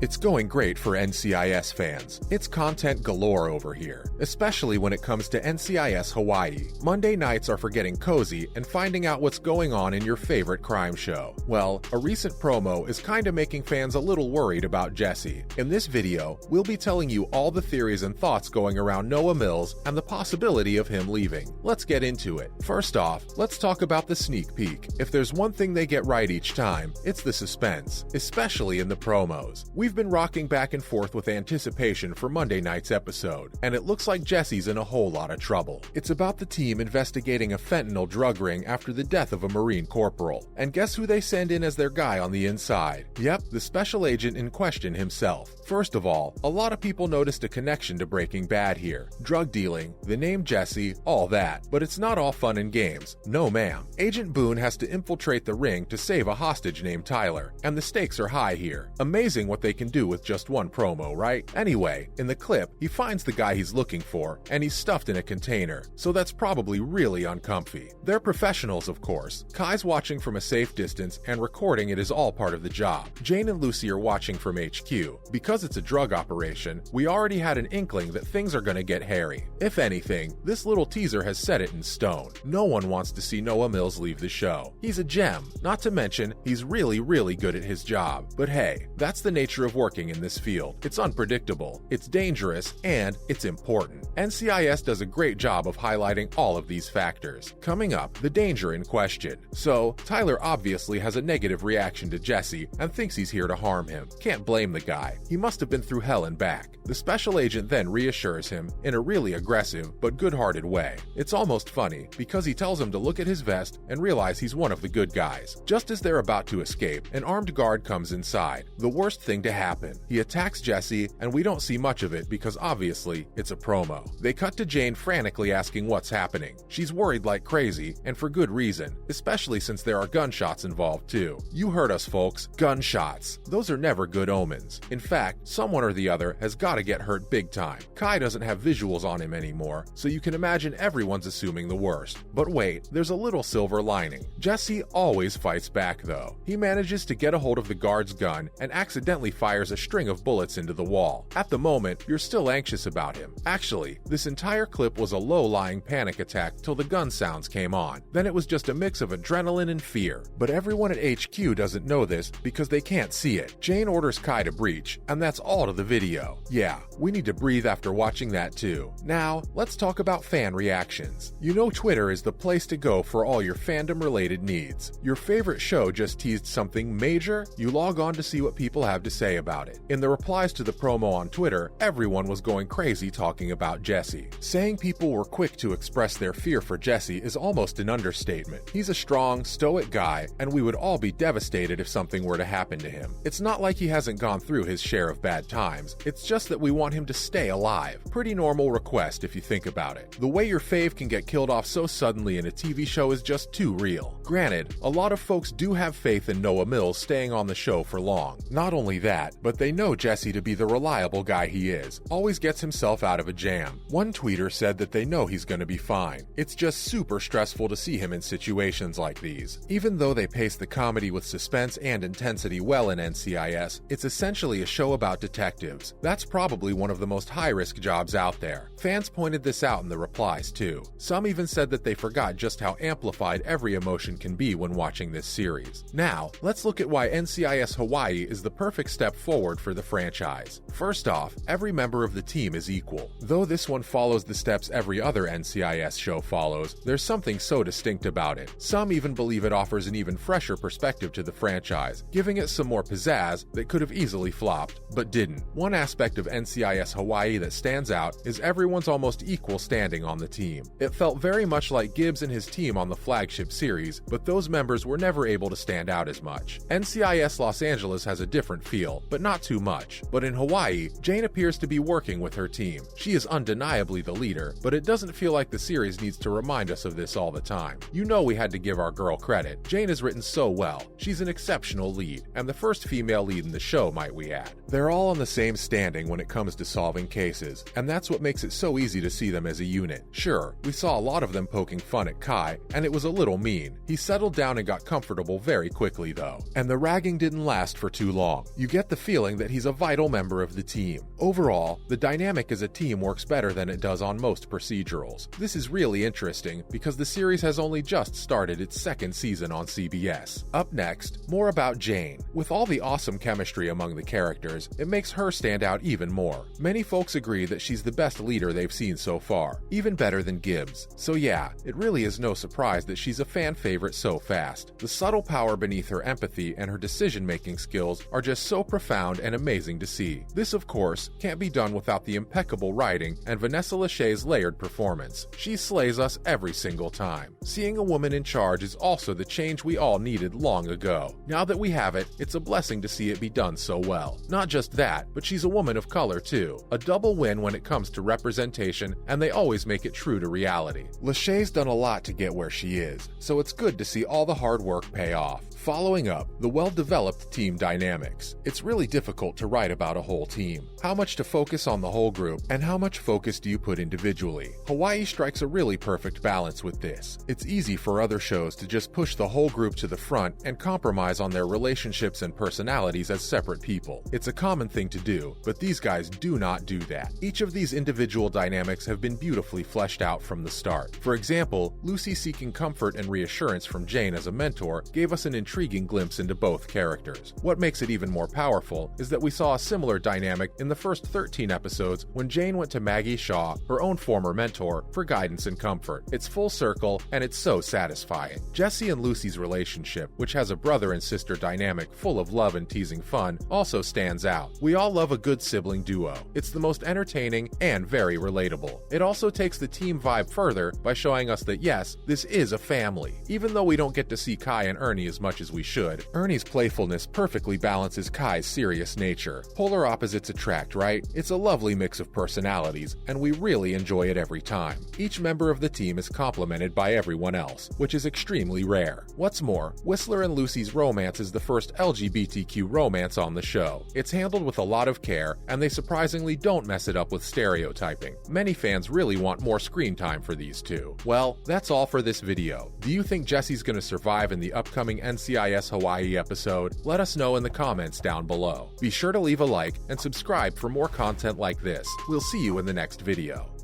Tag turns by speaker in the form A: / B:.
A: It's going great for NCIS fans. It's content galore over here, especially when it comes to NCIS Hawai'i. Monday nights are for getting cozy and finding out what's going on in your favorite crime show. Well, a recent promo is kinda making fans a little worried about Jesse. In this video, we'll be telling you all the theories and thoughts going around Noah Mills and the possibility of him leaving. Let's get into it. First off, let's talk about the sneak peek. If there's one thing they get right each time, it's the suspense, especially in the promos. We've been rocking back and forth with anticipation for Monday night's episode, and it looks like Jesse's in a whole lot of trouble. It's about the team investigating a fentanyl drug ring after the death of a Marine Corporal. And guess who they send in as their guy on the inside? Yep, the special agent in question himself. First of all, a lot of people noticed a connection to Breaking Bad here. Drug dealing, the name Jesse, all that. But it's not all fun and games. No ma'am. Agent Boone has to infiltrate the ring to save a hostage named Tyler, and the stakes are high here. Amazing what they can do with just one promo, right? Anyway, in the clip, he finds the guy he's looking for, and he's stuffed in a container, so that's probably really uncomfy. They're professionals, of course. Kai's watching from a safe distance, and recording it is all part of the job. Jane and Lucy are watching from HQ. Because it's a drug operation, we already had an inkling that things are gonna get hairy. If anything, this little teaser has set it in stone. No one wants to see Noah Mills leave the show. He's a gem. Not to mention, he's really good at his job. But hey, that's the nature of working in this field. It's unpredictable, it's dangerous, and it's important. NCIS does a great job of highlighting all of these factors. Coming up, the danger in question. So, Tyler obviously has a negative reaction to Jesse and thinks he's here to harm him. Can't blame the guy. He must have been through hell and back. The special agent then reassures him in a really aggressive but good-hearted way. It's almost funny because he tells him to look at his vest and realize he's one of the good guys. Just as they're about to escape, an armed guard comes inside. The worst thing to happen. He attacks Jesse, and we don't see much of it because obviously it's a promo. They cut to Jane frantically asking what's happening. She's worried like crazy, and for good reason, especially since there are gunshots involved too. You heard us, folks. Gunshots. Those are never good omens. In fact, someone or the other has got to get hurt big time. Kai doesn't have visuals on him anymore, so you can imagine everyone's assuming the worst. But wait, there's a little silver lining. Jesse always fights back though. He manages to get a hold of the guard's gun and accidentally fires a string of bullets into the wall. At the moment, you're still anxious about him. Actually, this entire clip was a low-lying panic attack till the gun sounds came on. Then it was just a mix of adrenaline and fear. But everyone at HQ doesn't know this because they can't see it. Jane orders Kai to breach, and that's all to the video. Yeah, we need to breathe after watching that too. Now, let's talk about fan reactions. You know Twitter is the place to go for all your fandom-related needs. Your favorite show just teased something major, you log on to see what people have to say about it. In the replies to the promo on Twitter, everyone was going crazy talking about Jesse. Saying people were quick to express their fear for Jesse is almost an understatement. He's a strong, stoic guy, and we would all be devastated if something were to happen to him. It's not like he hasn't gone through his share of bad times, it's just that we want him to stay alive. Pretty normal request if you think about it. The way your fave can get killed off so suddenly in a TV show is just too real. Granted, a lot of folks do have faith in Noah Mills staying on the show for long. Not only that, but they know Jesse to be the reliable guy he is. Always gets himself out of a jam. One tweeter said that they know he's gonna be fine. It's just super stressful to see him in situations like these. Even though they pace the comedy with suspense and intensity well in NCIS, it's essentially a show about detectives. That's probably one of the most high-risk jobs out there. Fans pointed this out in the replies too. Some even said that they forgot just how amplified every emotion can be when watching this series. Now, let's look at why NCIS Hawai'i is the perfect step forward for the franchise. First off, every member of the team is equal. Though this one follows the steps every other NCIS show follows, there's something so distinct about it. Some even believe it offers an even fresher perspective to the franchise, giving it some more pizzazz that could have easily flopped, but didn't. One aspect of NCIS Hawai'i that stands out is everyone's almost equal standing on the team. It felt very much like Gibbs and his team on the flagship series, but those members were never able to stand out as much. NCIS Los Angeles has a different feel, but not too much. But in Hawaii, Jane appears to be working with her team. She is undeniably the leader, but it doesn't feel like the series needs to remind us of this all the time. You know we had to give our girl credit. Jane is written so well. She's an exceptional lead, and the first female lead in the show, might we add. They're all on the same standing when it comes to solving cases, and that's what makes it so easy to see them as a unit. Sure, we saw a lot of them poking fun at Kai, and it was a little mean. He settled down and got comfortable very quickly though, and the ragging didn't last for too long. You get the the feeling that he's a vital member of the team. Overall, the dynamic as a team works better than it does on most procedurals. This is really interesting because the series has only just started its second season on CBS. Up next, more about Jane. With all the awesome chemistry among the characters, it makes her stand out even more. Many folks agree that she's the best leader they've seen so far, even better than Gibbs. So yeah, it really is no surprise that she's a fan favorite so fast. The subtle power beneath her empathy and her decision-making skills are just so profound and amazing to see. This, of course, can't be done without the impeccable writing and Vanessa Lachey's layered performance. She slays us every single time. Seeing a woman in charge is also the change we all needed long ago. Now that we have it, it's a blessing to see it be done so well. Not just that, but she's a woman of color too. A double win when it comes to representation, and they always make it true to reality. Lachey's done a lot to get where she is, so it's good to see all the hard work pay off. Following up, the well-developed team dynamics. It's really difficult to write about a whole team. How much to focus on the whole group, and how much focus do you put individually? Hawaii strikes a really perfect balance with this. It's easy for other shows to just push the whole group to the front and compromise on their relationships and personalities as separate people. It's a common thing to do, but these guys do not do that. Each of these individual dynamics have been beautifully fleshed out from the start. For example, Lucy seeking comfort and reassurance from Jane as a mentor gave us an intriguing glimpse into both characters. What makes it even more powerful is that we saw a similar dynamic in the first 13 episodes when Jane went to Maggie Shaw, her own former mentor, for guidance and comfort. It's full circle, and it's so satisfying. Jesse and Lucy's relationship, which has a brother and sister dynamic full of love and teasing fun, also stands out. We all love a good sibling duo. It's the most entertaining and very relatable. It also takes the team vibe further by showing us that yes, this is a family. Even though we don't get to see Kai and Ernie as much as we should, Ernie's playfulness perfectly balances Kai's serious nature. Polar opposites attract, right? It's a lovely mix of personalities, and we really enjoy it every time. Each member of the team is complemented by everyone else, which is extremely rare. What's more, Whistler and Lucy's romance is the first LGBTQ romance on the show. It's handled with a lot of care, and they surprisingly don't mess it up with stereotyping. Many fans really want more screen time for these two. Well, that's all for this video. Do you think Jesse's gonna survive in the upcoming NCIS Hawai'i episode? Let us know in the comments down below. Be sure to leave a like and subscribe for more content like this. We'll see you in the next video.